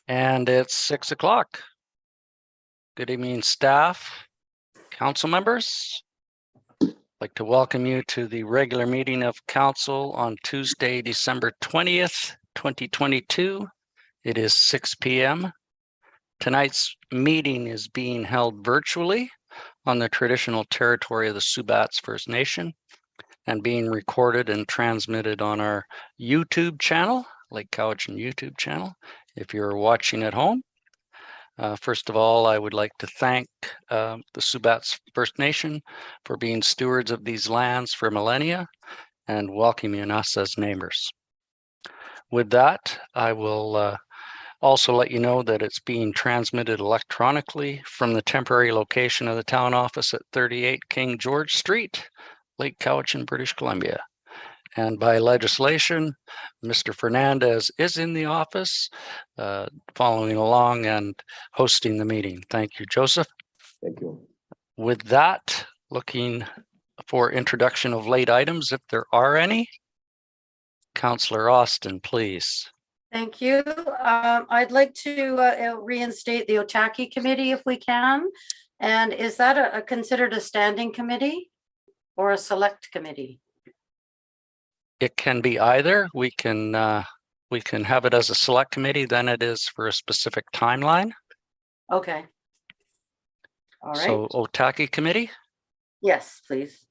And it's 6 o'clock. Good evening, staff, council members. I'd like to welcome you to the regular meeting of council on Tuesday, December 20th, 2022. It is 6 p.m. Tonight's meeting is being held virtually on the traditional territory of the Subats First Nation and being recorded and transmitted on our YouTube channel, Lake Cowichan YouTube channel. If you're watching at home, first of all, I would like to thank the Subats First Nation for being stewards of these lands for millennia and welcoming us as neighbors. With that, I will also let you know that it's being transmitted electronically from the temporary location of the town office at 38 King George Street, Lake Cowichan, British Columbia. And by legislation, Mr. Fernandez is in the office, following along and hosting the meeting. Thank you, Joseph. Thank you. With that, looking for introduction of late items, if there are any. Councillor Austin, please. Thank you. I'd like to reinstate the Otaki committee if we can. And is that considered a standing committee or a select committee? It can be either. We can have it as a select committee, then it is for a specific timeline. Okay. All right. So Otaki committee? Yes, please.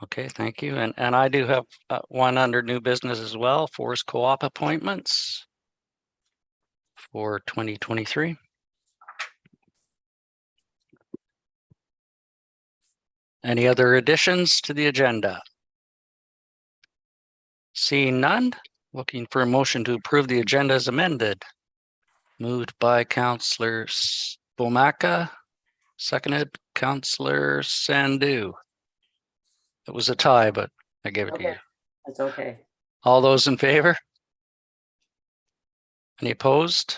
Okay, thank you. And I do have one under new business as well, Forest Co-op appointments for 2023. Any other additions to the agenda? Seeing none, looking for a motion to approve the agenda as amended. Moved by Councillor Vomaca, seconded Councillor Sandhu. It was a tie, but I gave it to you. That's okay. All those in favor? Any opposed?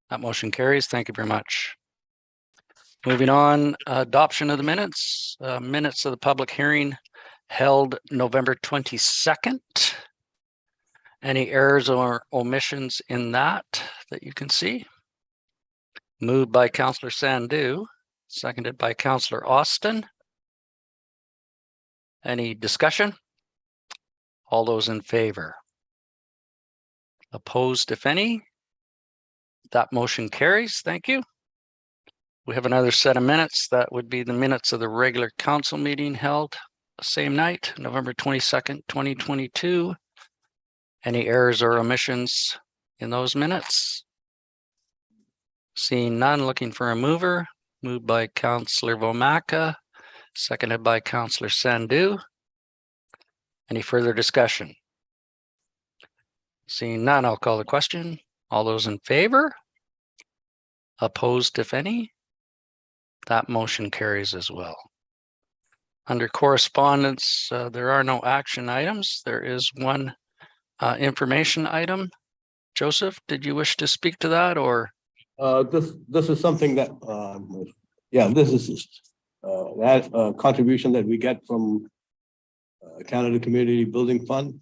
That motion carries. Thank you very much. Moving on, adoption of the minutes. Minutes of the public hearing held November 22nd. Any errors or omissions in that you can see? Moved by Councillor Sandhu, seconded by Councillor Austin. Any discussion? All those in favor? Opposed, if any? That motion carries. Thank you. We have another set of minutes. That would be the minutes of the regular council meeting held the same night, November 22nd, 2022. Any errors or omissions in those minutes? Seeing none, looking for a mover. Moved by Councillor Vomaca, seconded by Councillor Sandhu. Any further discussion? Seeing none, I'll call the question. All those in favor? Opposed, if any? That motion carries as well. Under correspondence, there are no action items. There is one information item. Joseph, did you wish to speak to that, or? This is something that, this is that contribution that we get from Canada Community Building Fund.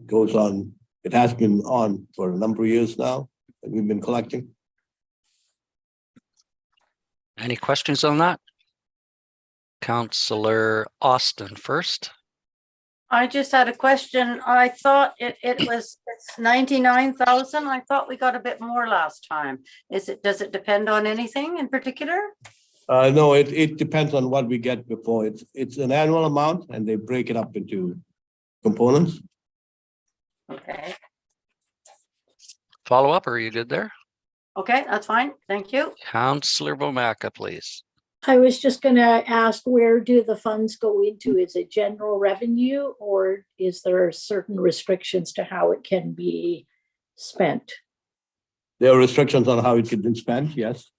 Goes on, it has been on for a number of years now that we've been collecting. Any questions on that? Councillor Austin first. I just had a question. I thought it's 99,000. I thought we got a bit more last time. Does it depend on anything in particular? No, it depends on what we get before. It's an annual amount and they break it up into components. Okay. Follow up, or are you good there? Okay, that's fine. Thank you. Councillor Vomaca, please. I was just going to ask, where do the funds go into? Is it general revenue, or is there certain restrictions to how it can be spent? There are restrictions on how it can be spent. Yes,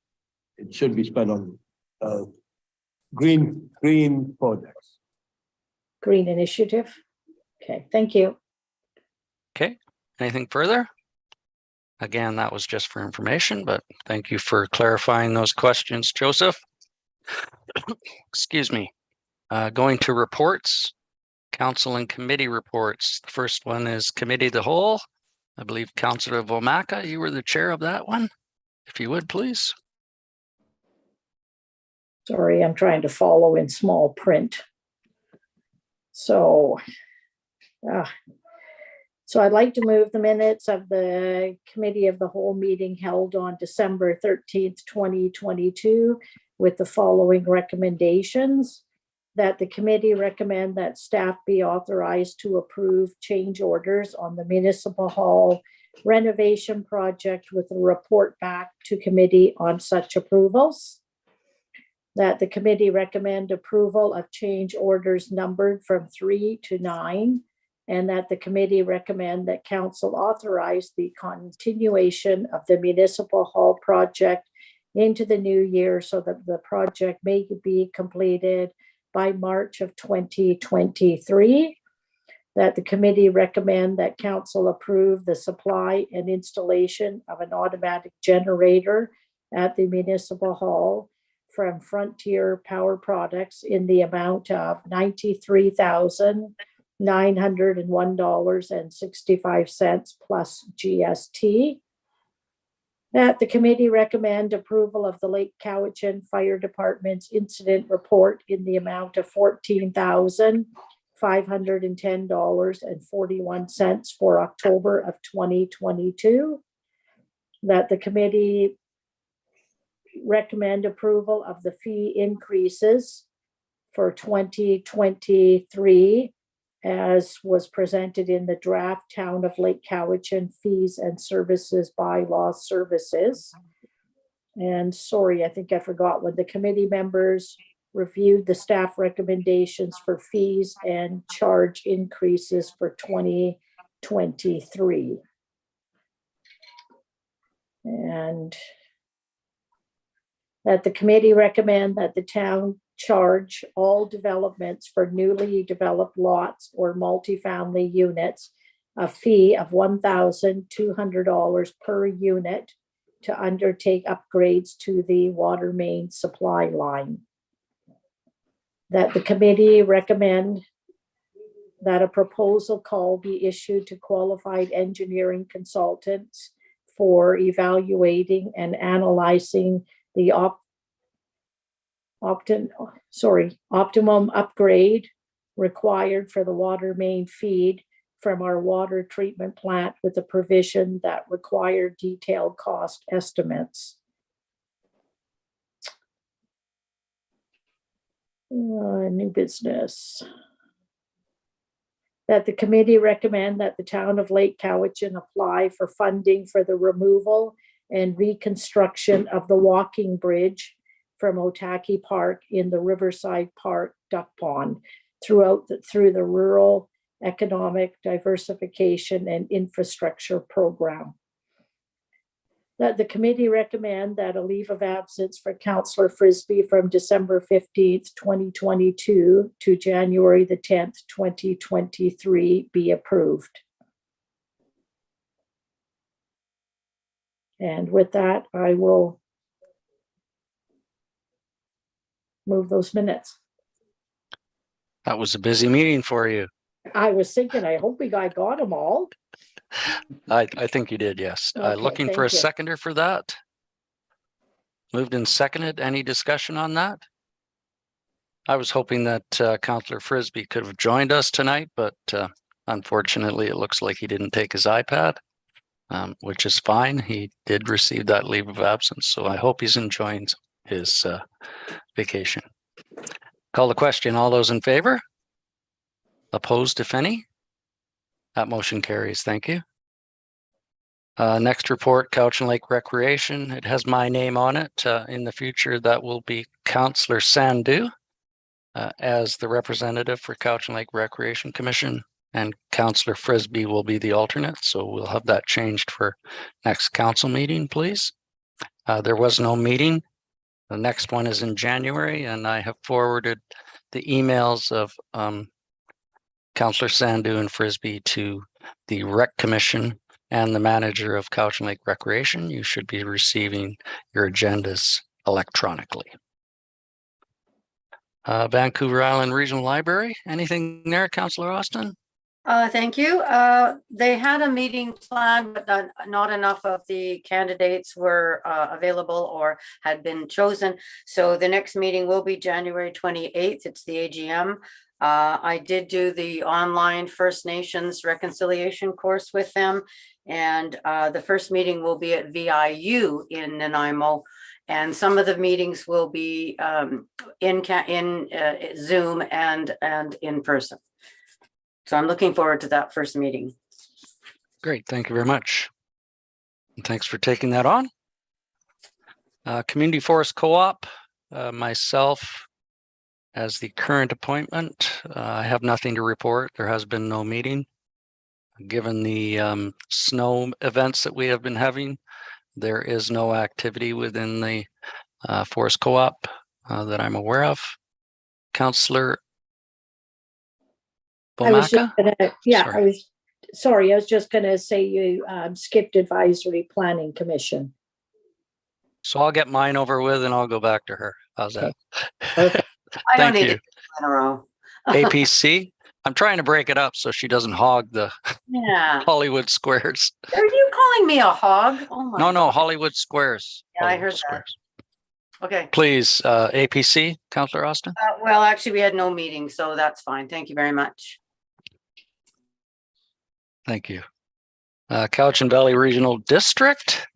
it should be spent on green projects. Green initiative. Okay, thank you. Okay, anything further? Again, that was just for information, but thank you for clarifying those questions, Joseph. Excuse me. Going to reports, council and committee reports. The first one is committee of the whole. I believe Councillor Vomaca, you were the chair of that one. if you would, please. Sorry, I'm trying to follow in small print. So, so I'd like to move the minutes of the committee of the whole meeting held on December 13th, 2022 with the following recommendations. That the committee recommend that staff be authorized to approve change orders on the municipal hall renovation project with a report back to committee on such approvals. That the committee recommend approval of change orders numbered from 3 to 9, and that the committee recommend that council authorize the continuation of the municipal hall project into the new year so that the project may be completed by March of 2023. That the committee recommend that council approve the supply and installation of an automatic generator at the municipal hall from Frontier Power Products in the amount of $93,901.65 plus GST. That the committee recommend approval of the Lake Cowichan Fire Department's incident report in the amount of $14,510.41 for October of 2022. That the committee recommend approval of the fee increases for 2023 as was presented in the draft Town of Lake Cowichan Fees and Services Bylaw Services. And sorry, I think I forgot when the committee members reviewed the staff recommendations for fees and charge increases for 2023. And that the committee recommend that the town charge all developments for newly developed lots or multifamily units a fee of $1,200 per unit to undertake upgrades to the water main supply line. That the committee recommend that a proposal call be issued to qualified engineering consultants for evaluating and analyzing the optimum upgrade required for the water main feed from our water treatment plant with a provision that required detailed cost estimates. New business. That the committee recommend that the town of Lake Cowichan apply for funding for the removal and reconstruction of the walking bridge from Otaki Park in the Riverside Park Duck Pond through the Rural Economic Diversification and Infrastructure Program. That the committee recommend that a leave of absence for Councillor Frisbee from December 15th, 2022 to January the 10th, 2023 be approved. And with that, I will move those minutes. That was a busy meeting for you. I was thinking, I hope we got them all. I think you did, yes. Okay, Looking for a thank you. seconder for that. Moved and seconded. Any discussion on that? I was hoping that Councillor Frisbee could have joined us tonight, but unfortunately, it looks like he didn't take his iPad, which is fine. He did receive that leave of absence, so I hope he's enjoying his vacation. Call the question. All those in favor? Opposed, if any? That motion carries. Thank you. Next report, Cowichan Lake Recreation. It has my name on it. In the future, that will be Councillor Sandhu as the representative for Cowichan Lake Recreation Commission, and Councillor Frisbee will be the alternate. So we'll have that changed for next council meeting, please. There was no meeting. The next one is in January, and I have forwarded the emails of Councillor Sandhu and Frisbee to the Rec Commission and the manager of Cowichan Lake Recreation. You should be receiving your agendas electronically. Vancouver Island Regional Library, anything there, Councillor Austin? Thank you. They had a meeting planned, but not enough of the candidates were available or had been chosen. So the next meeting will be January 28th. It's the AGM. I did do the online First Nations reconciliation course with them. And the first meeting will be at VIU in Nanaimo. And some of the meetings will be in Zoom and in person. So I'm looking forward to that first meeting. Great, thank you very much. And thanks for taking that on. Community Forest Co-op, myself as the current appointment, I have nothing to report. There has been no meeting. Given the snow events that we have been having, there is no activity within the Forest Co-op that I'm aware of. Councillor I was just Bomaka? gonna, yeah, Sorry. I was just gonna say you skipped Advisory Planning Commission. So I'll get mine over with and I'll go back to her. How's that? Perfect. I don't Thank need you. it in a row. APC, I'm trying to break it up so she doesn't hog the Yeah. Hollywood Squares. Are you calling me a hog? Oh my No, God. Hollywood Squares. Yeah, I Hollywood heard that. Squares. Okay. Please, APC, Councillor Austin. Well, actually, we had no meeting, so that's fine. Thank you very much. Thank you. Cowichan Valley Regional District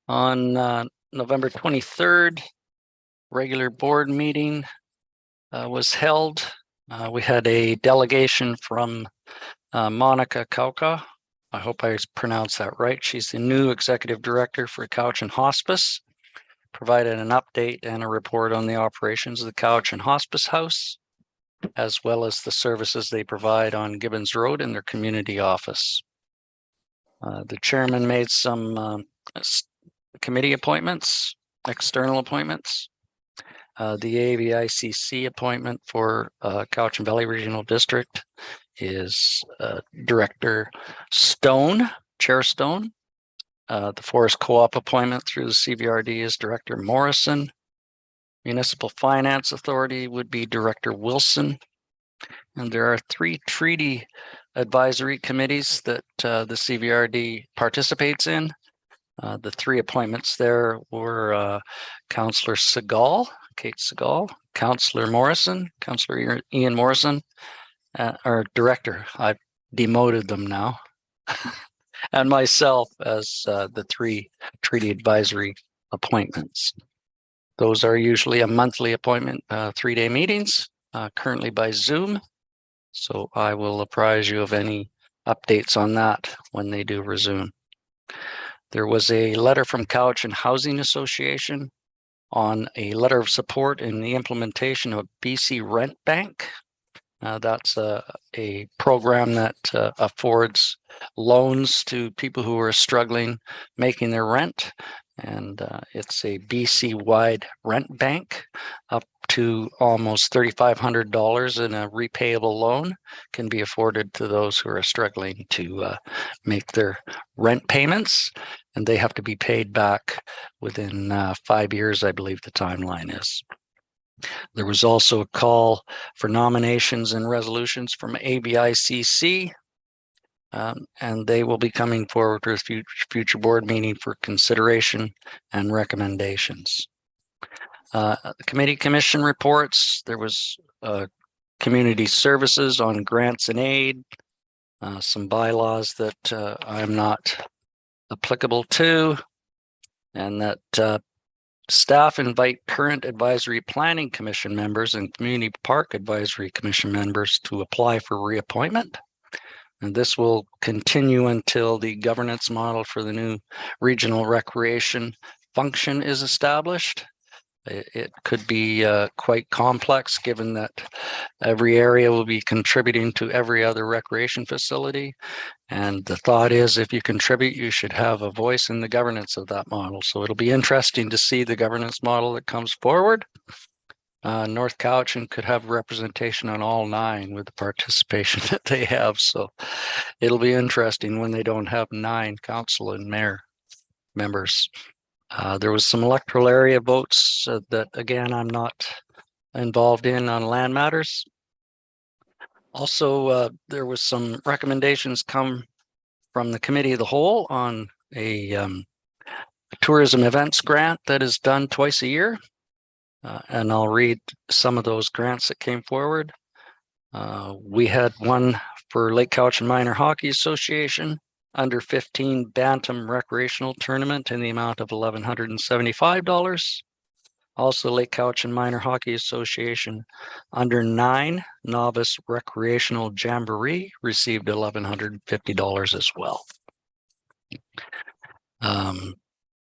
on November 23rd, regular board meeting was held. We had a delegation from Monica Kauka. I hope I pronounced that right. She's the new executive director for Cowichan Hospice. Provided an update and a report on the operations of the Cowichan Hospice House, as well as the services they provide on Gibbons Road in their community office. The chairman made some committee appointments, external appointments. The AVICC appointment for Cowichan Valley Regional District is Director Stone, Chair Stone. The Forest Co-op appointment through the CVRD is Director Morrison. Municipal Finance Authority would be Director Wilson. And there are 3 treaty advisory committees that the CVRD participates in. The 3 appointments there were Councillor Segal, Kate Segal, Councillor Morrison, Councillor Ian Morrison, our director. I've demoted them now. And myself as the 3 treaty advisory appointments. Those are usually a monthly appointment, 3-day meetings, currently by Zoom. So I will apprise you of any updates on that when they do resume. There was a letter from Cowichan Housing Association on a letter of support in the implementation of BC Rent Bank. That's a program that affords loans to people who are struggling making their rent. And it's a BC-wide rent bank up to almost $3,500 in a repayable loan can be afforded to those who are struggling to make their rent payments. And they have to be paid back within 5 years, I believe the timeline is. There was also a call for nominations and resolutions from ABICC, and they will be coming forward to a future board meeting for consideration and recommendations. Committee commission reports. There was community services on grants and aid, some bylaws that I'm not applicable to, and that staff invite current Advisory Planning Commission members and Community Park Advisory Commission members to apply for reappointment. And this will continue until the governance model for the new regional recreation function is established. It could be quite complex given that every area will be contributing to every other recreation facility. And the thought is if you contribute, you should have a voice in the governance of that model. So it'll be interesting to see the governance model that comes forward. North Cowichan could have representation on all 9 with the participation that they have. So it'll be interesting when they don't have 9 council and mayor members. There was some electoral area votes that, again, I'm not involved in on land matters. Also, there was some recommendations come from the Committee of the Whole on a tourism events grant that is done twice a year. And I'll read some of those grants that came forward. We had one for Lake Cowichan Minor Hockey Association under 15 Bantam recreational tournament in the amount of $1,175. Also, Lake Cowichan Minor Hockey Association under 9 novice recreational jamboree received $1,150 as well.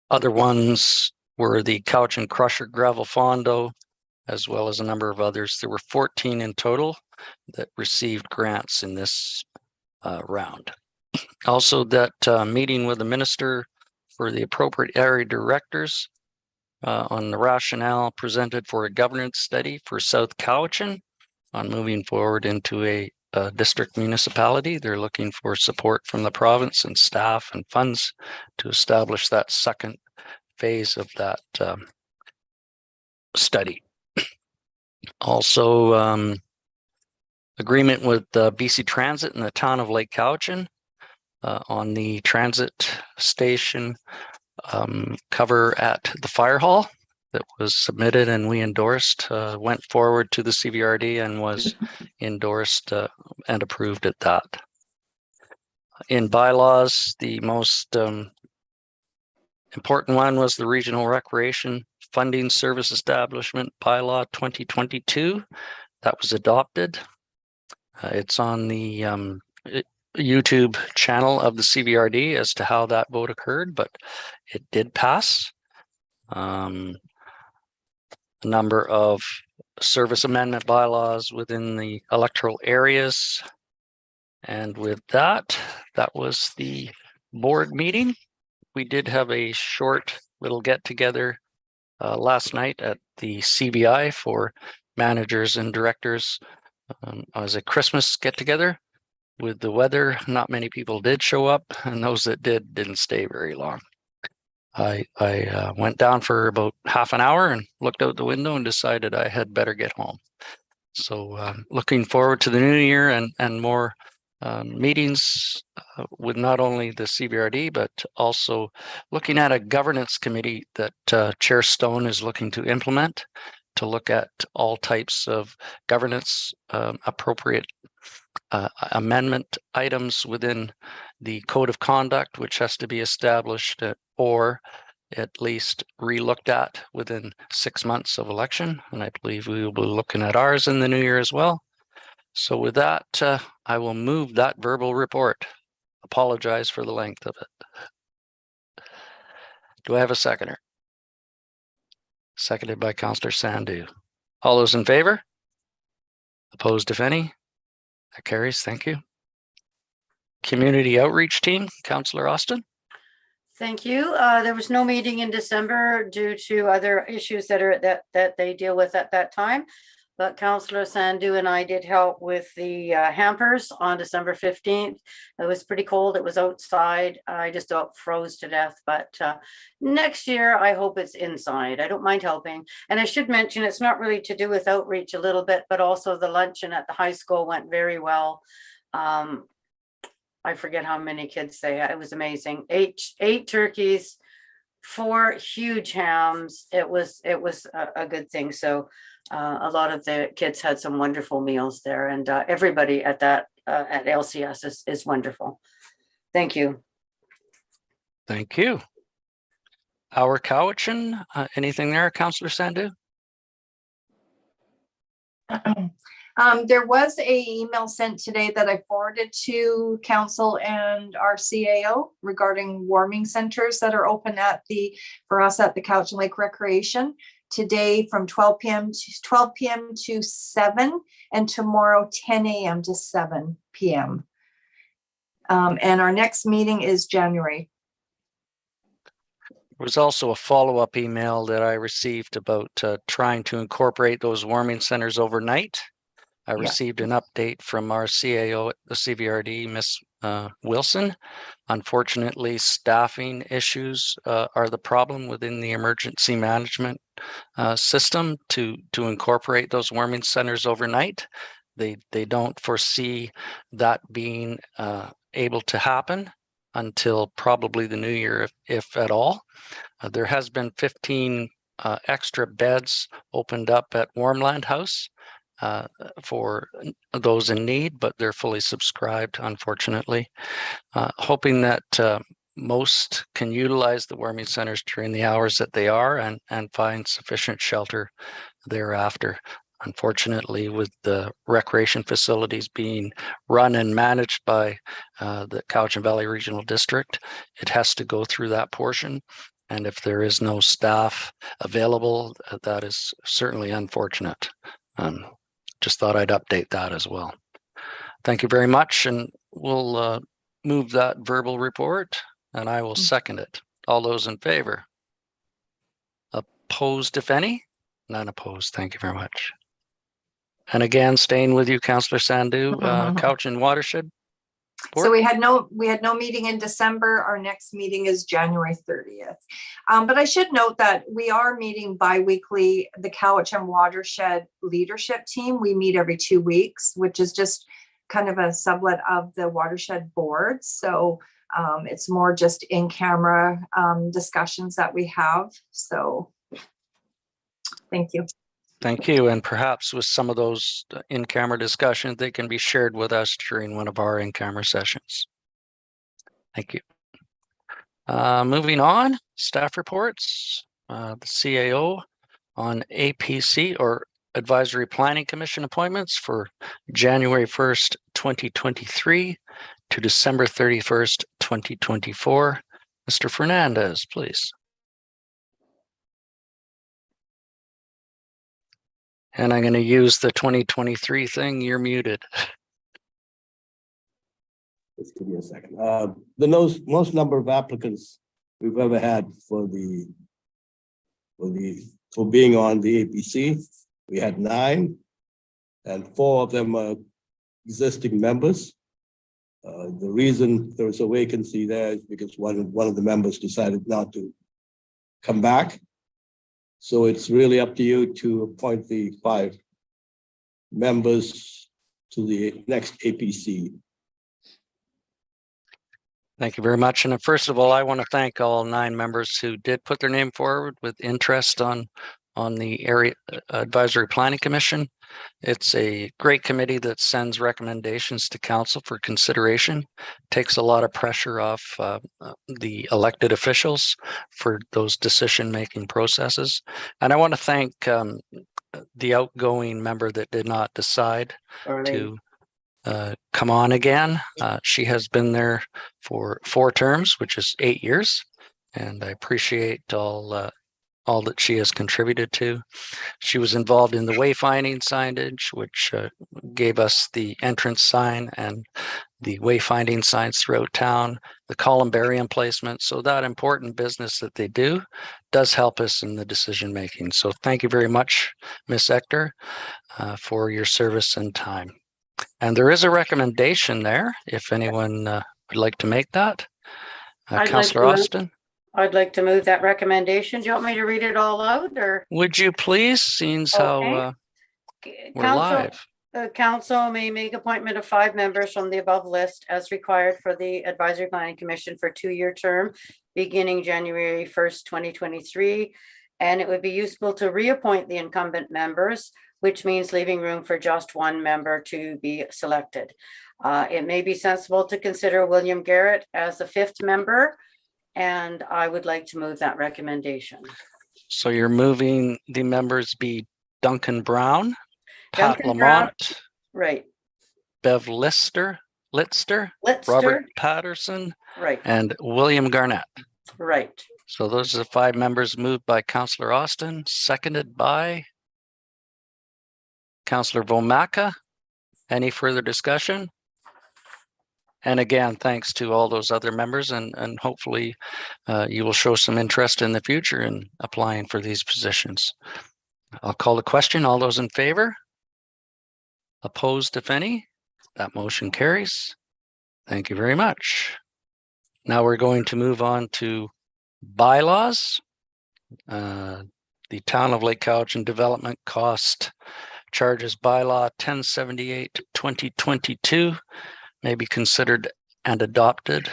Other ones were the Cowichan Crusher Gravel Fondo, as well as a number of others. There were 14 in total that received grants in this round. Also, that meeting with the minister for the appropriate area directors on the rationale presented for a governance study for South Cowichan on moving forward into a district municipality. They're looking for support from the province and staff and funds to establish that second phase of that study. Also, agreement with BC Transit and the town of Lake Cowichan on the transit station cover at the fire hall that was submitted and we endorsed, went forward to the CVRD and was endorsed and approved at that. In bylaws, the most important one was the Regional Recreation Funding Service Establishment Bylaw 2022. That was adopted. It's on the YouTube channel of the CVRD as to how that vote occurred, but it did pass. A number of service amendment bylaws within the electoral areas. And with that, that was the board meeting. We did have a short little get together last night at the CBI for managers and directors as a Christmas get together. With the weather, not many people did show up, and those that didn't stay very long. I went down for about half an hour and looked out the window and decided I had better get home. So looking forward to the new year and more meetings with not only the CVRD, but also looking at a governance committee that Chair Stone is looking to implement to look at all types of governance appropriate amendment items within the code of conduct, which has to be established or at least re-looked at within 6 months of election. And I believe we will be looking at ours in the new year as well. So with that, I will move that verbal report. Apologize for the length of it. Do I have a seconder? Seconded by Councillor Sandu. All those in favor? Opposed, if any? That carries. Thank you. Community outreach team, Councillor Austin. Thank you. There was no meeting in December due to other issues that they deal with at that time. But Councillor Sandu and I did help with the hampers on December 15th. It was pretty cold. It was outside. I just about froze to death. But next year, I hope it's inside. I don't mind helping. And I should mention, it's not really to do with outreach a little bit, but also the luncheon at the high school went very well. I forget how many kids they had. It was amazing. Eight turkeys, 4 huge hams. It was a good thing. So a lot of the kids had some wonderful meals there, and everybody at that at LCS is wonderful. Thank you. Thank you. Our Cowichan, anything there, Councillor Sandu? There was a email sent today that I forwarded to council and our CAO regarding warming centers that are open for us at the Cowichan Lake Recreation today from 12 p.m. to 7 and tomorrow 10 a.m. to 7 p.m. And our next meeting is January. There was also a follow-up email that I received about trying to incorporate those warming centers overnight. I received an update from our CAO at the CVRD, Ms. Wilson. Unfortunately, staffing issues are the problem within the emergency management system to incorporate those warming centers overnight. They don't foresee that being able to happen until probably the new year, if at all. There has been 15 extra beds opened up at Warmland House for those in need, but they're fully subscribed, unfortunately. Hoping that most can utilize the warming centers during the hours that they are and find sufficient shelter thereafter. Unfortunately, with the recreation facilities being run and managed by the Cowichan Valley Regional District, it has to go through that portion. And if there is no staff available, that is certainly unfortunate. Just thought I'd update that as well. Thank you very much, and we'll move that verbal report, and I will second it. All those in favor? Opposed, if any? None opposed. Thank you very much. And again, staying with you, Councillor Sandhu, Cowichan Watershed. So we had no meeting in December. Our next meeting is January 30th. But I should note that we are meeting bi-weekly, the Cowichan Watershed Leadership Team. We meet every 2 weeks, which is just kind of a sublet of the watershed board. So it's more just in-camera discussions that we have. So thank you. Thank you. And perhaps with some of those in-camera discussions, they can be shared with us during one of our in-camera sessions. Thank you. Moving on, staff reports, the CAO on APC or Advisory Planning Commission appointments for January 1st, 2023 to December 31st, 2024. Mr. Fernandez, please. And I'm going to use the 2023 thing. You're muted. Just give me a second. The most number of applicants we've ever had for being on the APC, we had 9, and 4 of them are existing members. The reason there was a vacancy there is because one of the members decided not to come back. So it's really up to you to appoint the 5 members to the next APC. Thank you very much. And first of all, I want to thank all 9 members who did put their name forward with interest on the Area Advisory Planning Commission. It's a great committee that sends recommendations to council for consideration, takes a lot of pressure off the elected officials for those decision-making processes. And I want to thank the outgoing member that did not decide to come on again. She has been there for 4 terms, which is 8 years. And I appreciate all that she has contributed to. She was involved in the wayfinding signage, which gave us the entrance sign and the wayfinding signs throughout town, the columbarium placement. So that important business that they do does help us in the decision making. So thank you very much, Ms. Ector, for your service and time. And there is a recommendation there, if anyone would like to make that. Councillor Austin. I'd like to move that recommendation. Do you want me to read it all out, or? Would you please, seeing how we're live? The council may make appointment of 5 members from the above list as required for the Advisory Planning Commission for 2-year term, beginning January 1st, 2023. And it would be useful to reappoint the incumbent members, which means leaving room for just 1 member to be selected. It may be sensible to consider William Garrett as the 5th member, and I would like to move that recommendation. So you're moving the members be Duncan Brown, Pat Duncan Lamont, Brown, right? Bev Litster, Robert Patterson, right? And William Garnett. Right. So those are the 5 members moved by Councillor Austin, seconded by Councillor Vomaca. Any further discussion? And again, thanks to all those other members, and hopefully you will show some interest in the future in applying for these positions. I'll call the question. All those in favor? Opposed, if any? That motion carries. Thank you very much. Now we're going to move on to bylaws. The Town of Lake Cowichan Development Cost Charges bylaw 1078 2022 may be considered and adopted.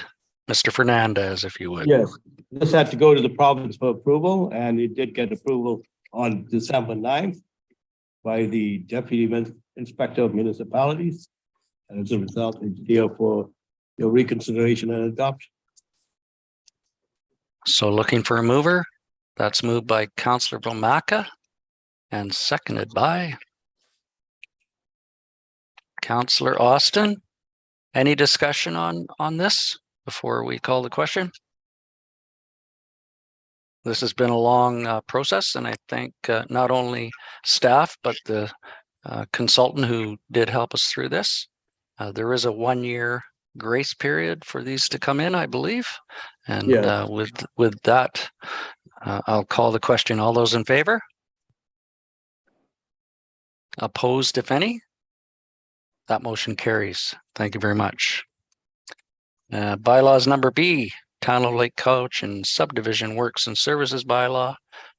Mr. Fernandez, if you would. Yes, this had to go to the province for approval, and it did get approval on December 9th by the Deputy Inspector of Municipalities. And as a result, it's here for your reconsideration and adoption. So looking for a mover. That's moved by Councillor Vomaka and seconded by Councillor Austin. Any discussion on this before we call the question? This has been a long process, and I thank not only staff, but the consultant who did help us through this. There is a 1-year grace period for these to come in, I believe. And Yeah. with that, I'll call the question. All those in favor? Opposed, if any? That motion carries. Thank you very much. Bylaws number B, Town of Lake Couch and Subdivision Works and Services Bylaw,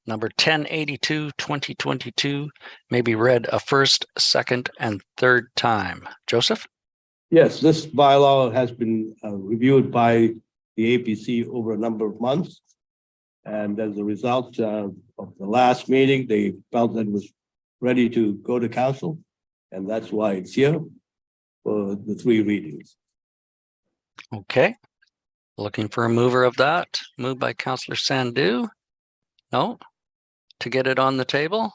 number 1082, 2022, may be read a first, second, and third time. Joseph? Yes, this bylaw has been reviewed by the APC over a number of months. And as a result of the last meeting, they felt that it was ready to go to council. And that's why it's here for the 3 readings. Okay. Looking for a mover of that. Moved by Councillor Sandu. No. To get it on the table.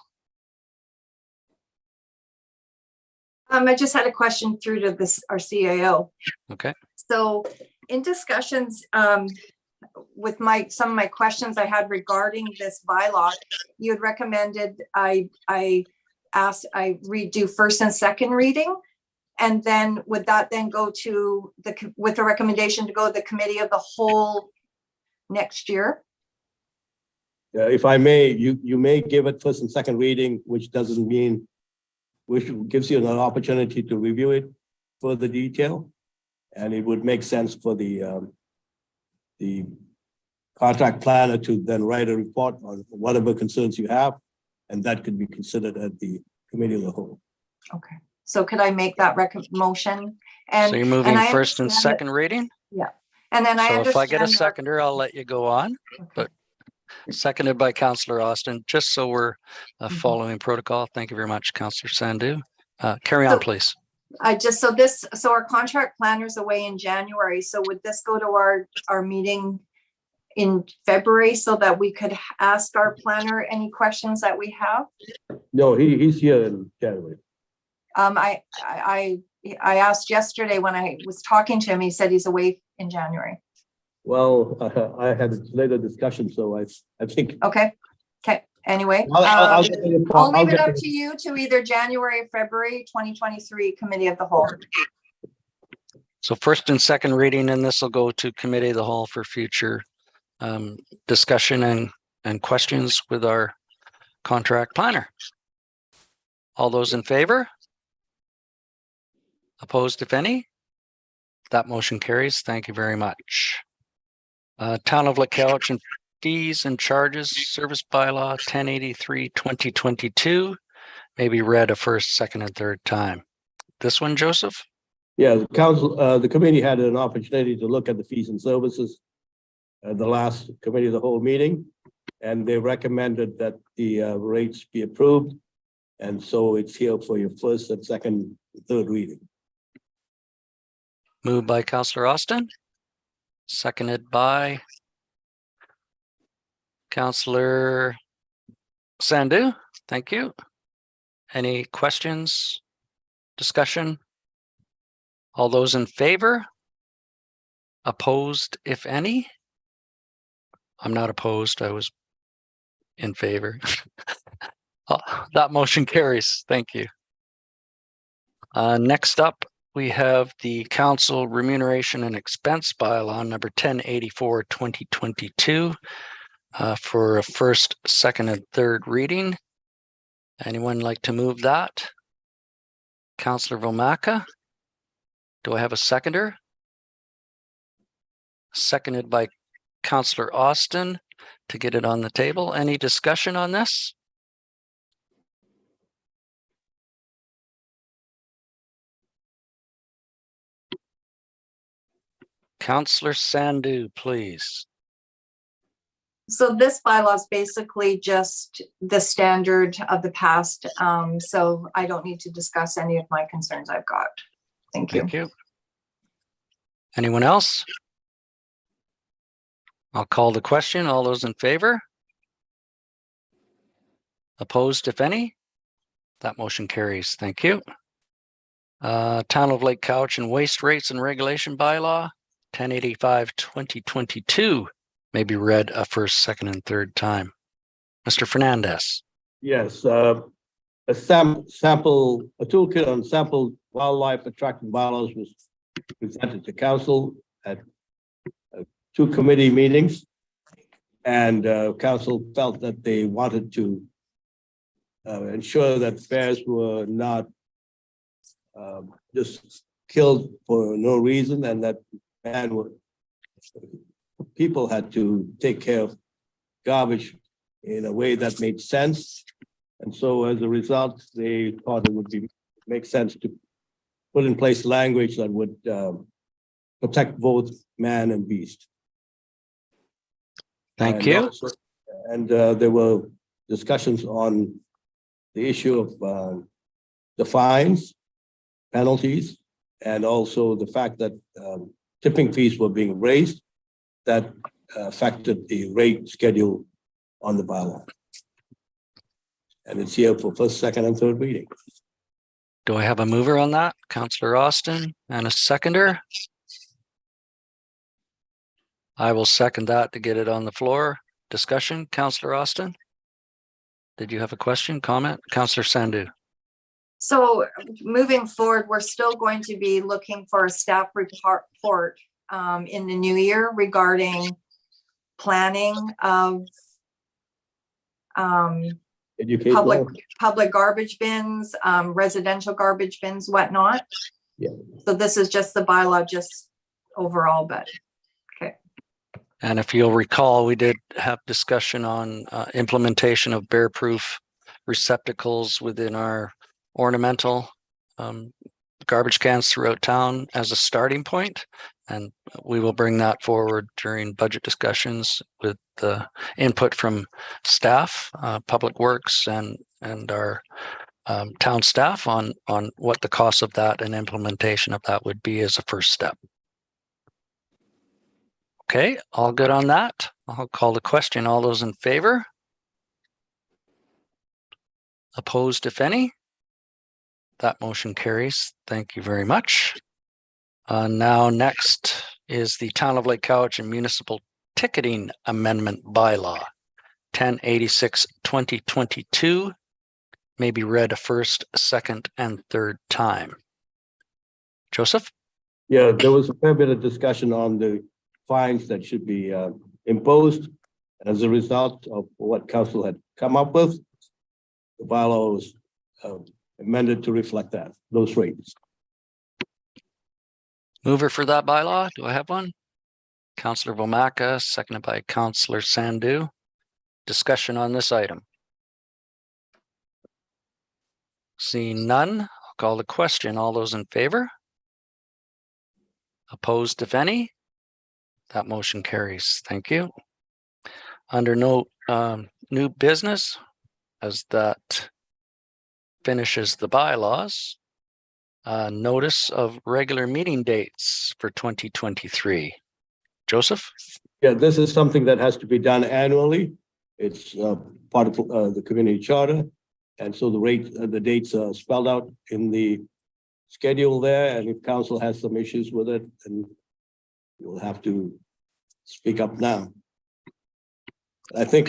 I just had a question through to our CAO. Okay. So in discussions, with some of my questions I had regarding this bylaw, you had recommended I redo first and second reading. And then would that then go to with the recommendation to go to the committee of the whole next year? If I may, you may give it first and second reading, which doesn't mean, which gives you an opportunity to review it further detail. And it would make sense for the contract planner to then write a report on whatever concerns you have. And that could be considered at the committee of the whole. Okay. So could I make that motion? And So you're moving I first and understand second reading? Yeah. And then So if I get a understand that- seconder, I'll let you go on. Okay. But seconded by Councillor Austin, just so we're Mhm. following protocol. Thank you very much, Councillor Sandu. Carry on, So- please. So our contract planner's away in January. So would this go to our meeting in February so that we could ask our planner any questions that we have? No, he's here in January. I asked yesterday when I was talking to him, he said he's away in January. Well, I had a later discussion, so I think. Okay. Anyway, I'll leave it get up to you to either January or February 2023 committee of the whole. So first and second reading, and this will go to committee of the whole for future discussion and questions with our contract planner. All those in favor? Opposed, if any? That motion carries. Thank you very much. Town of Lake Couch and fees and charges service bylaw 1083 2022 may be read a first, second, and third time. This one, Joseph? Yeah, the council, the committee had an opportunity to look at the fees and services at the last committee of the whole meeting, and they recommended that the rates be approved. And so it's here for your first and second, third reading. Moved by Councillor Austin, seconded by Councillor Sandu. Thank you. Any questions, discussion? All those in favor? Opposed, if any? I'm not opposed. I was in favor. That motion carries. Thank you. Next up, we have the council remuneration and expense bylaw number 1084 2022 for a first, second, and third reading. Anyone like to move that? Councillor Vomaka. Do I have a seconder? Seconded by Councillor Austin to get it on the table. Any discussion on this? Counselor Sandhu, please. So this bylaw is basically just the standard of the past. So I don't need to discuss any of my concerns I've got. Thank you. Thank you. Anyone else? I'll call the question. All those in favor? Opposed, if any? That motion carries. Thank you. Town of Lake Couch and Waste Rates and Regulation Bylaw, 1085-2022, may be read a first, second, and third time. Mr. Fernandez. Yes, a toolkit on sample wildlife attracting bylaws was presented to council at 2 committee meetings. And council felt that they wanted to ensure that bears were not just killed for no reason, and that people had to take care of garbage in a way that made sense. And so as a result, they thought it would make sense to put in place language that would protect both man and beast. Thank And you. also- And there were discussions on the issue of the fines, penalties, and also the fact that tipping fees were being raised that affected the rate schedule on the bylaw. And it's here for first, second, and third reading. Do I have a mover on that? Counselor Austin, and a seconder? I will second that to get it on the floor. Discussion, Counselor Austin? Did you have a question, comment? Counselor Sandhu? So moving forward, we're still going to be looking for a staff report in the new year regarding planning of Educational. public garbage bins, residential garbage bins, whatnot. Yeah. So this is just the bylaw, just overall, but And if you'll recall, we did have discussion on implementation of bear-proof receptacles within our ornamental garbage cans throughout town as a starting point. And we will bring that forward during budget discussions with the input from staff, Public Works, and our town staff on what the cost of that and implementation of that would be as a first step. Okay, all good on that. I'll call the question. All those in favor? Opposed, if any? That motion carries. Thank you very much. Now next is the Town of Lake Couch and Municipal Ticketing Amendment Bylaw, 1086-2022, may be read a first, second, and third time. Joseph? Yeah, there was a fair bit of discussion on the fines that should be imposed as a result of what council had come up with. The bylaw was amended to reflect those rates. Mover for that bylaw, do I have one? Councillor Vomaca, seconded by Councillor Sandhu. Discussion on this item. Seeing none, I'll call the question. All those in favor? Opposed, if any? That motion carries. Thank you. Under no new business, as that finishes the bylaws, notice of regular meeting dates for 2023. Joseph? Yeah, this is something that has to be done annually. It's part of the community charter. And so the dates are spelled out in the schedule there. And if council has some issues with it, then you'll have to speak up now. I think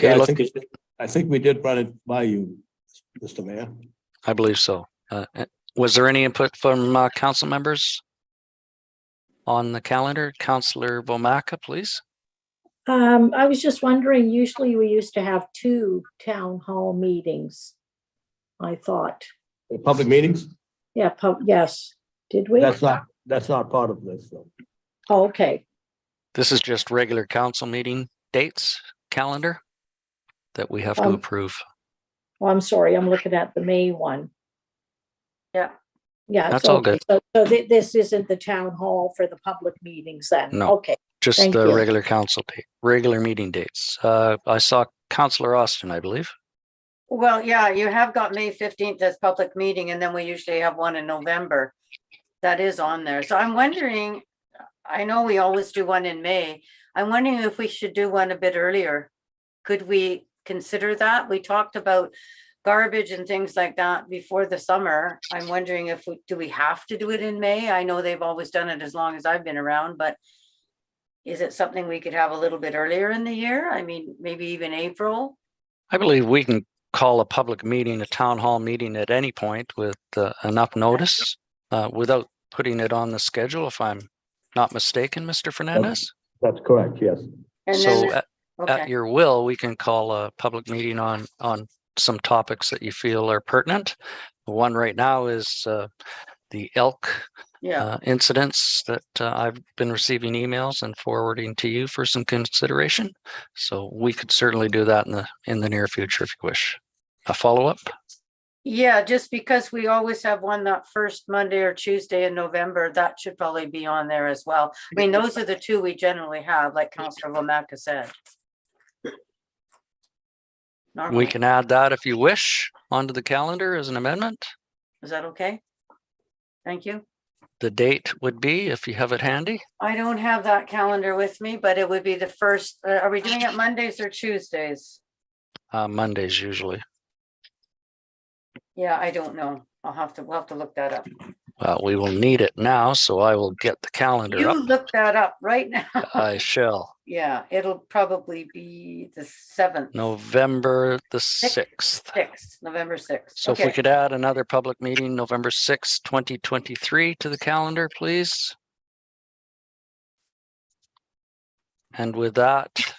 we did run it by you, Mr. Mayor. I believe so. Was there any input from council members on the calendar? Councillor Vomaca, please. I was just wondering, usually we used to have 2 town hall meetings, I thought. Public meetings? Yeah, yes. Did we? That's not part of this. So. Oh, okay. This is just regular council meeting dates calendar that we have to approve. Well, I'm sorry, I'm looking at the May one. Yeah. Yeah. That's so- all good. So this isn't the town hall for the public meetings then? No. Okay, Just Thank the you. regular council date, regular meeting dates. I saw Councillor Austin, I believe. Well, yeah, you have got May 15th as public meeting, and then we usually have one in November. That is on there. So I'm wondering, I know we always do one in May. I'm wondering if we should do one a bit earlier. Could we consider that? We talked about garbage and things like that before the summer. I'm wondering if do we have to do it in May? I know they've always done it as long as I've been around, but is it something we could have a little bit earlier in the year? I mean, maybe even April? I believe we can call a public meeting, a town hall meeting at any point with enough notice without putting it on the schedule, if I'm not mistaken, Mr. Fernandez. That's correct, yes. And So then, at okay, your will, we can call a public meeting on some topics that you feel are pertinent. The one right now is the elk yeah. incidents that I've been receiving emails and forwarding to you for some consideration. So we could certainly do that in the near future if you wish. A follow-up? Yeah, just because we always have one that first Monday or Tuesday in November, that should probably be on there as well. I mean, those are the two we generally have, like Councillor Vomaka said. We Normally, can add that if you wish onto the calendar as an amendment. is that okay? Thank you. The date would be, if you have it handy, I don't have that calendar with me, but it would be the first, are we doing it Mondays or Tuesdays? Mondays usually. Yeah, I don't know. We'll have to look that up. Well, we will need it now, so I will get the calendar You up. look that up right now. I shall. Yeah, it'll probably be the 7th. November the 6th. 6th, November 6th. So if we Okay. could add another public meeting, November 6th, 2023 to the calendar, please. And with that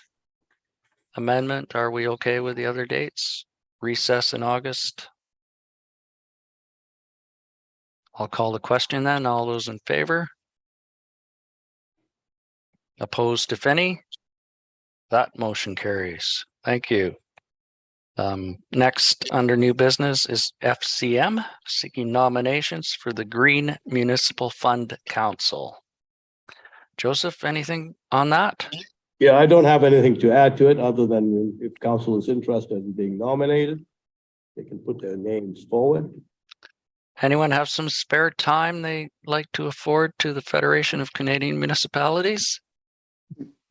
amendment, are we okay with the other dates? Recess in August? I'll call the question then. All those in favor? Opposed, if any? That motion carries. Thank you. Next, under new business is FCM, seeking nominations for the Green Municipal Fund Council. Joseph, anything on that? Yeah, I don't have anything to add to it, other than if council is interested in being nominated, they can put their names forward. Anyone have some spare time they like to afford to the Federation of Canadian Municipalities?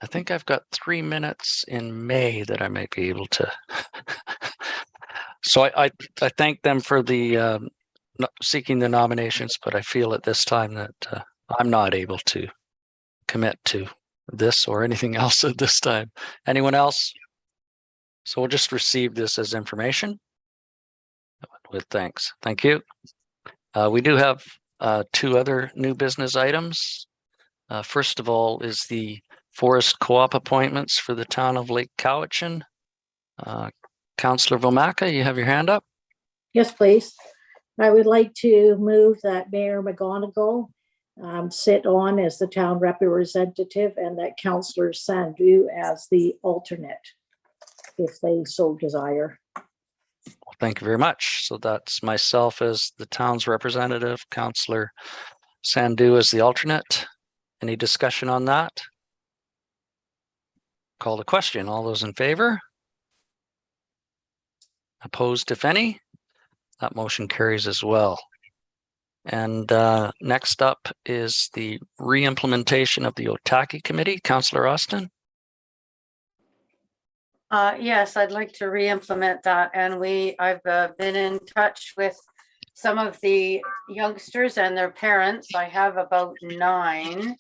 I think I've got 3 minutes in May that I might be able to. So I thank them for the seeking the nominations, but I feel at this time that I'm not able to commit to this or anything else at this time. Anyone else? So we'll just receive this as information with thanks. Thank you. We do have 2 other new business items. First of all is the Forest Co-op appointments for the town of Lake Cowichan. Councillor Vomaka, you have your hand up. yes, please. I would like to move that Mayor McGonigal sit on as the town representative and that Councillor Sandhu as the alternate, if they so desire. Well, thank you very much. So that's myself as the town's representative, Councillor Sandhu as the alternate. Any discussion on that? Call the question. All those in favor? Opposed, if any? That motion carries as well. And next up is the re-implementation of the Otaki Committee. Councillor Austin? Yes, I'd like to re-implement that, and I've been in touch with some of the youngsters and their parents. I have about 9.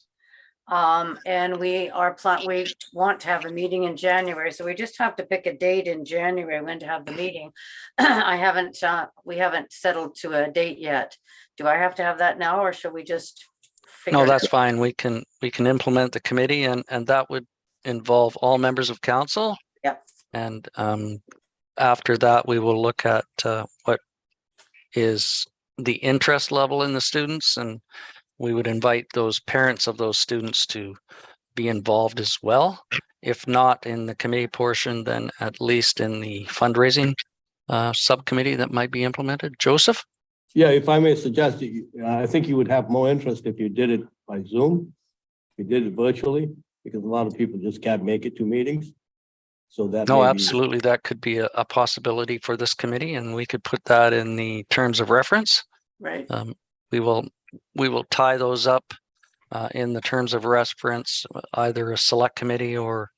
And we want to have a meeting in January, so we just have to pick a date in January when to have the meeting. We haven't settled to a date yet. Do I have to have that now, or should we just? No, figure it that's out? fine. We can implement the committee, and that would involve all members of council. Yep. And after that, we will look at what is the interest level in the students, and we would invite those parents of those students to be involved as well. If not in the committee portion, then at least in the fundraising subcommittee that might be implemented. Joseph? Yeah, if I may suggest, I think you would have more interest if you did it by Zoom. If you did it virtually, because a lot of people just can't make it to meetings. So that. No, may be- absolutely. That could be a possibility for this committee, and we could put that in the terms of reference. Right. We will tie those up in the terms of reference, either a select committee or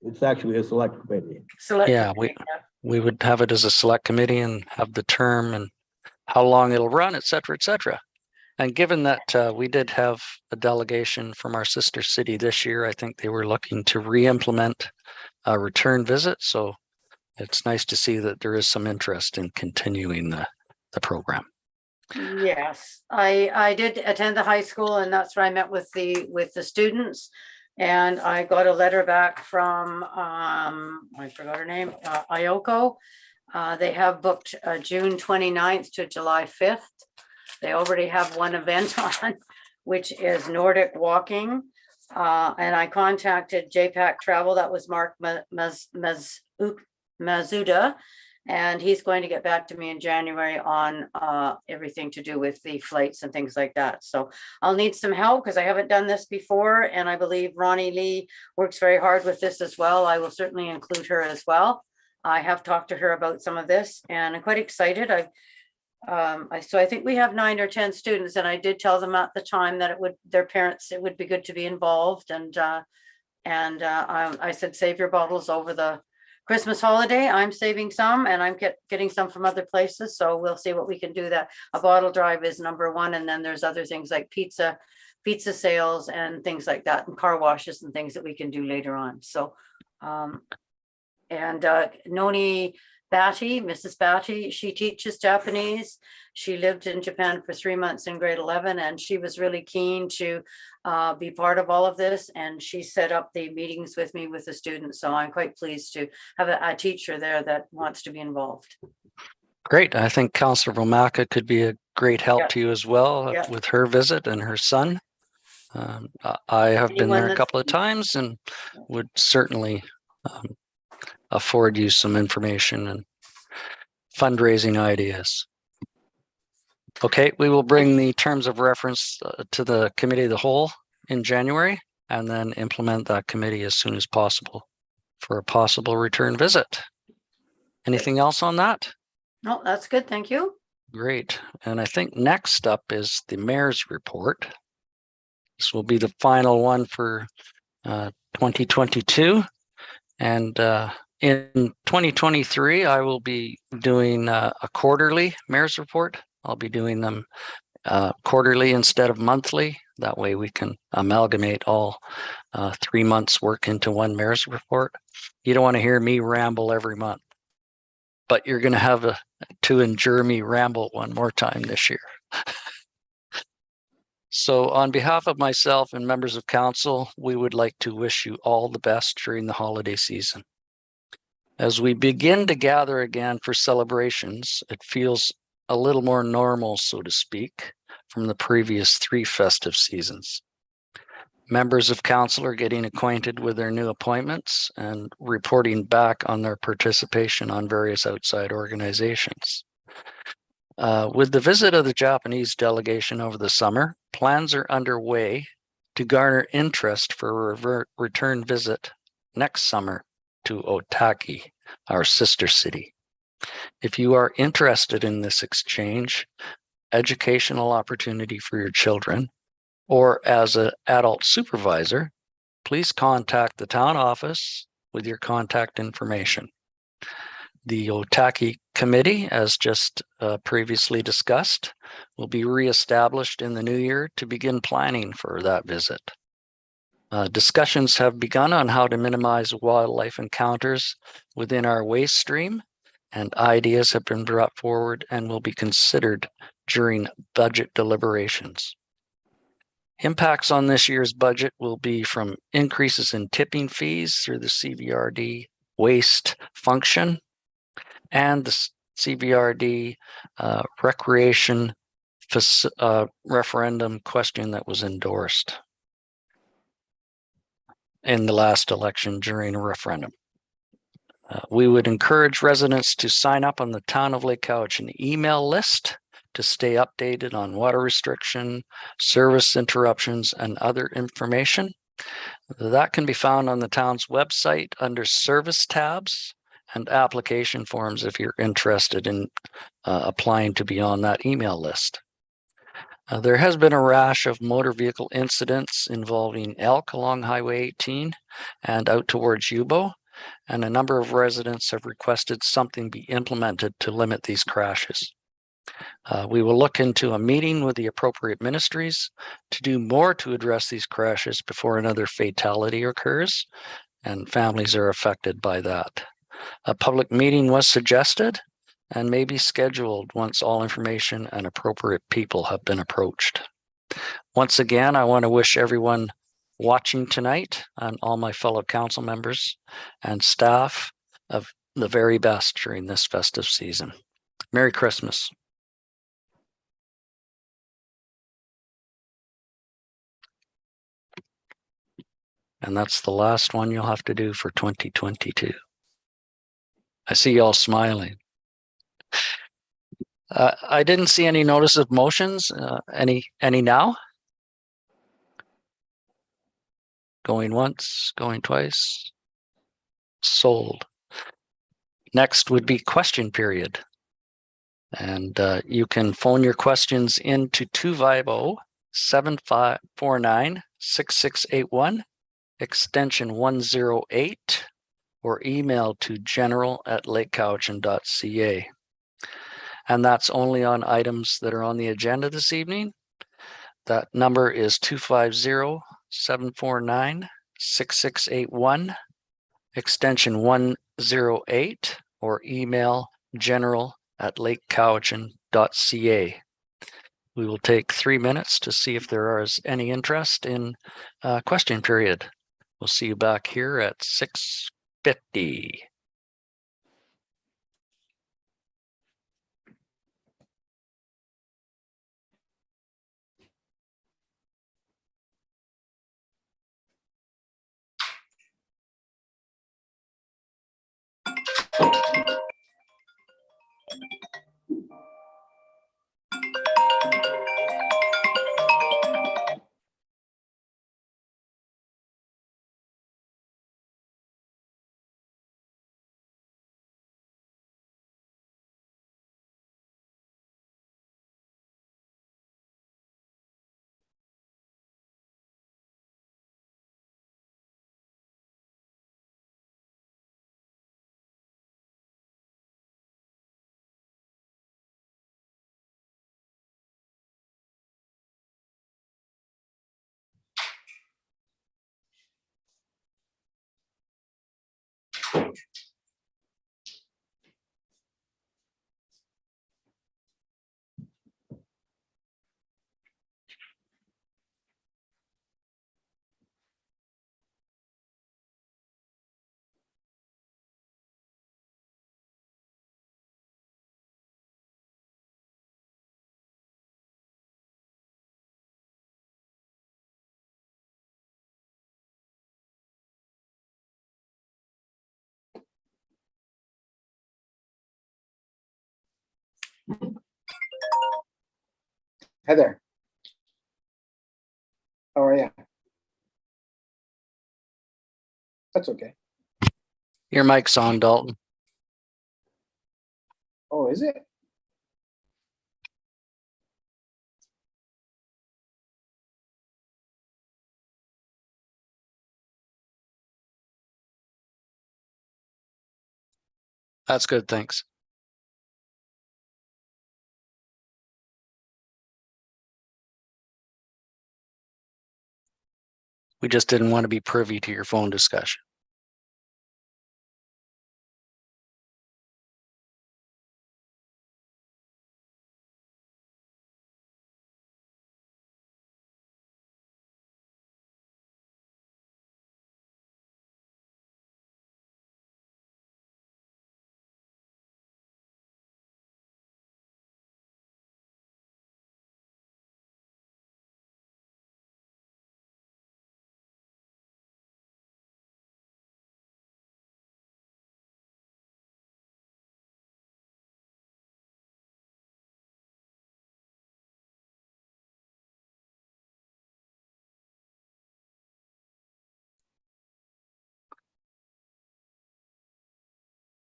It's actually a select committee. Select Yeah, committee, we would have it as a select committee and have the term and how long it'll run, et cetera, et cetera. And given that we did have a delegation from our sister city this year, I think they were looking to re-implement a return visit. So it's nice to see that there is some interest in continuing the program. Yes, I did attend the high school, and that's where I met with the students. And I got a letter back from, I forgot her name, Ioko. They have booked June 29th to July 5th. They already have one event on, which is Nordic walking. And I contacted JPAC Travel, that was Mark Mazuda. And he's going to get back to me in January on everything to do with the flights and things like that. So I'll need some help because I haven't done this before. And I believe Ronnie Lee works very hard with this as well. I will certainly include her as well. I have talked to her about some of this and I'm quite excited. So I think we have 9 or 10 students, and I did tell them at the time that their parents, it would be good to be involved. And I said, save your bottles over the Christmas holiday. I'm saving some, and I'm getting some from other places. So we'll see what we can do. That a bottle drive is number one. And then there's other things like pizza sales and things like that, and car washes and things that we can do later on. So, Noni Batty, Mrs. Batty, she teaches Japanese. She lived in Japan for 3 months in grade 11, and she was really keen to be part of all of this. And she set up the meetings with me with the students. So I'm quite pleased to have a teacher there that wants to be involved. Great. I think Councillor Vomaka could be a great help Yeah. to you as well Yeah. with her visit and her son. I have been Anyone there a that's- couple of times and would certainly afford you some information and fundraising ideas. Okay, we will bring the terms of reference to the committee of the whole in January and then implement that committee as soon as possible for a possible return visit. Anything else on that? No, that's good. Thank you. Great. And I think next up is the mayor's report. This will be the final one for 2022. And in 2023, I will be doing a quarterly mayor's report. I'll be doing them quarterly instead of monthly. That way we can amalgamate all 3 months' work into one mayor's report. You don't want to hear me ramble every month, but you're going to have to endure me ramble one more time this year. So on behalf of myself and members of council, we would like to wish you all the best during the holiday season. As we begin to gather again for celebrations, it feels a little more normal, so to speak, from the previous 3 festive seasons. Members of council are getting acquainted with their new appointments and reporting back on their participation on various outside organizations. With the visit of the Japanese delegation over the summer, plans are underway to garner interest for a return visit next summer to Otaki, our sister city. If you are interested in this exchange, educational opportunity for your children, or as an adult supervisor, please contact the town office with your contact information. The Otaki Committee, as just previously discussed, will be reestablished in the new year to begin planning for that visit. Discussions have begun on how to minimize wildlife encounters within our waste stream, and ideas have been brought forward and will be considered during budget deliberations. Impacts on this year's budget will be from increases in tipping fees through the CVRD waste function and the CVRD recreation referendum question that was endorsed in the last election during a referendum. We would encourage residents to sign up on the Town of Lake Cowichan email list to stay updated on water restriction, service interruptions, and other information. That can be found on the town's website under service tabs and application forms if you're interested in applying to be on that email list. There has been a rash of motor vehicle incidents involving elk along Highway 18 and out towards Yubo, and a number of residents have requested something be implemented to limit these crashes. We will look into a meeting with the appropriate ministries to do more to address these crashes before another fatality occurs and families are affected by that. A public meeting was suggested and may be scheduled once all information and appropriate people have been approached. Once again, I want to wish everyone watching tonight and all my fellow council members and staff of the very best during this festive season. Merry Christmas. And that's the last one you'll have to do for 2022. I see you all smiling. I didn't see any notice of motions. Any now? Going once, going twice. Sold. Next would be question period. And you can phone your questions into 250-749-6681, extension 108, or email to general@lakecowichan.ca. And that's only on items that are on the agenda this evening. That number is 250-749-6681, extension 108, or email general@lakecowichan.ca. We will take 3 minutes to see if there is any interest in question period. We'll see you back here at 6:50. Hi there. How are you? That's okay. Your mic's on, Dalton. Oh, is it? That's good, thanks. We just didn't want to be privy to your phone discussion.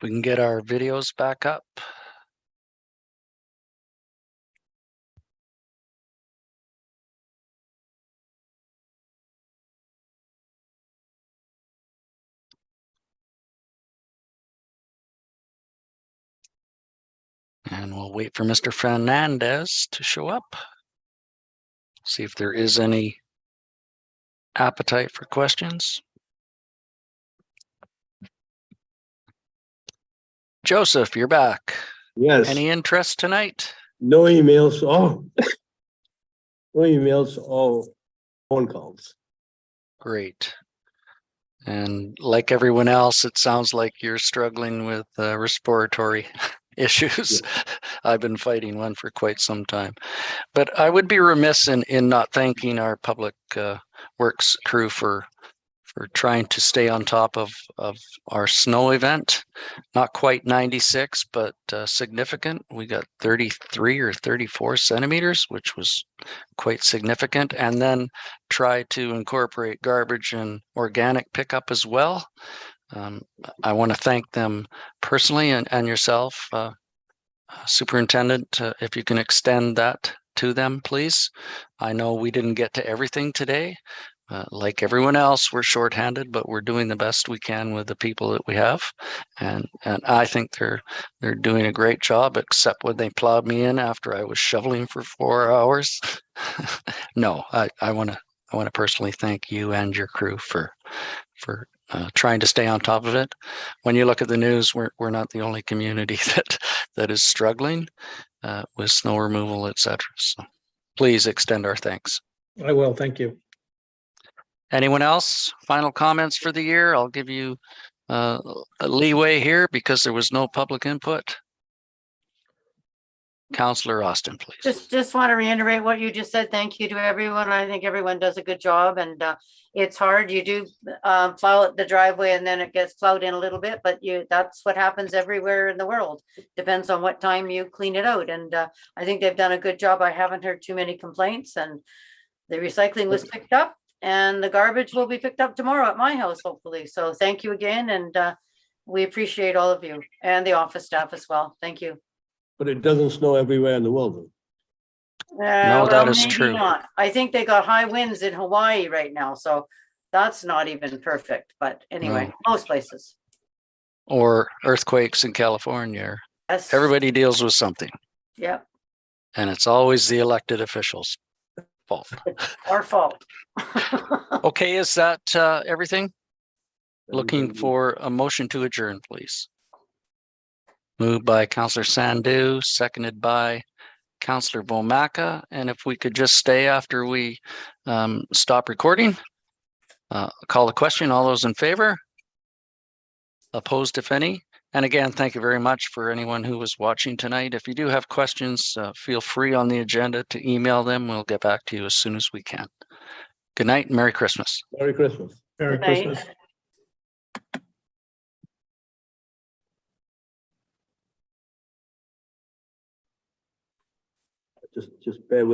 We can get our videos back up. And we'll wait for Mr. Fernandez to show up. See if there is any appetite for questions. Joseph, you're back. Yes, Any interest tonight? no emails, oh. No emails, all phone calls. Great. And like everyone else, it sounds like you're struggling with respiratory issues. I've been fighting one for quite some time. But I would be remiss in not thanking our public works crew for trying to stay on top of our snow event. Not quite 96, but significant. We got 33 or 34 centimeters, which was quite significant. And then try to incorporate garbage and organic pickup as well. I want to thank them personally and yourself, Superintendent, if you can extend that to them, please. I know we didn't get to everything today. Like everyone else, we're shorthanded, but we're doing the best we can with the people that we have. And I think they're doing a great job, except when they plowed me in after I was shoveling for 4 hours. No, I want to personally thank you and your crew for trying to stay on top of it. When you look at the news, we're not the only community that is struggling with snow removal, etc. So please extend our thanks. I will, thank you. Anyone else? Final comments for the year? I'll give you a leeway here because there was no public input. Councillor Austin, please. Just want to reiterate what you just said. Thank you to everyone. I think everyone does a good job, and it's hard. You do plow the driveway and then it gets plowed in a little bit, but that's what happens everywhere in the world. Depends on what time you clean it out. And I think they've done a good job. I haven't heard too many complaints, and the recycling was picked up and the garbage will be picked up tomorrow at my house, hopefully. So thank you again. And we appreciate all of you and the office staff as well. Thank you. But it doesn't snow everywhere in the world. No, that is maybe true. not. I think they got high winds in Hawaii right now, so that's not even perfect. But anyway, most places. Or earthquakes in California. Yes. Everybody deals with something, Yeah, and it's always the elected officials' fault. our fault. Okay, is that everything? Looking for a motion to adjourn, please. Moved by Councillor Sandu, seconded by Councillor Bomaka. And if we could just stay after we stop recording. Call the question. All those in favor? Opposed, if any? And again, thank you very much for anyone who was watching tonight. If you do have questions, feel free on the agenda to email them. We'll get back to you as soon as we can. Good night and Merry Christmas. Merry Christmas. Merry Good night. Christmas. Just bear with